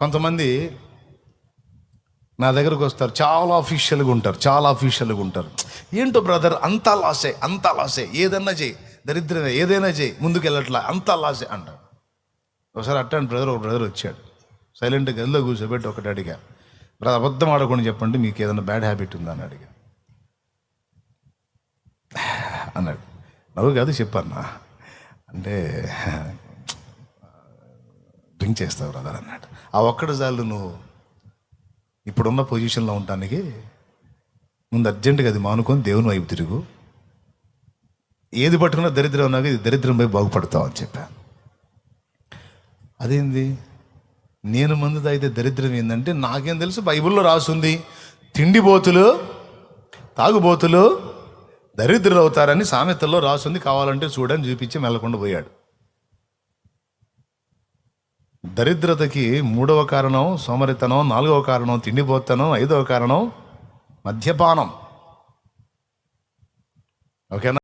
కొంతమంది నా దగ్గరకు వస్తారు, చాలా అఫీషియల్గా ఉంటారు. ఏంటో బ్రదర్ అంతా లాసే, ఏదన్నా చేయి, దరిద్రమే, ఏదైనా చేయి, ముందుకు వెళ్ళట్లా, అంతా లాసే అంటారు. ఒకసారి అట్టాను బ్రదర్, ఒక బ్రదర్ వచ్చాడు, సైలెంట్గా గదిలో కూర్చోబెట్టి ఒకటి అడిగా, బ్రదర్ అబద్ధం ఆడకుండా చెప్పండి, మీకు ఏదైనా బ్యాడ్ హ్యాబిట్ ఉందా అని అడిగా. అన్నాడు. నవ్వు కాదు చెప్పన్నా అంటే, డ్రింక్ చేస్తావు బ్రదర్ అన్నాడు. ఆ ఒక్కటి చాలు నువ్వు ఇప్పుడున్న పొజిషన్లో ఉండటానికి. ముందు అర్జెంటుగా అది మానుకొని దేవుని వైపు తిరుగు. ఏది పట్టుకున్నా దరిద్రం ఉన్నాక ఇది దరిద్రం పోయి బాగుపడతావు అని చెప్పా. అదేంది, నేను మందు తాగితే దరిద్రం ఏంటంటే, నాకేం తెలుసు, బైబిల్లో రాసుంది తిండిబోతులు తాగుబోతులు దరిద్రులు అవుతారని సామెతల్లో రాసుంది, కావాలంటే చూడని చూపించి మెల్లకుండా పోయాడు. దరిద్రతకి 3వ కారణం సోమరితనం, 4వ కారణం తిండిపోతనం, 5వ కారణం మద్యపానం. ఓకేనా?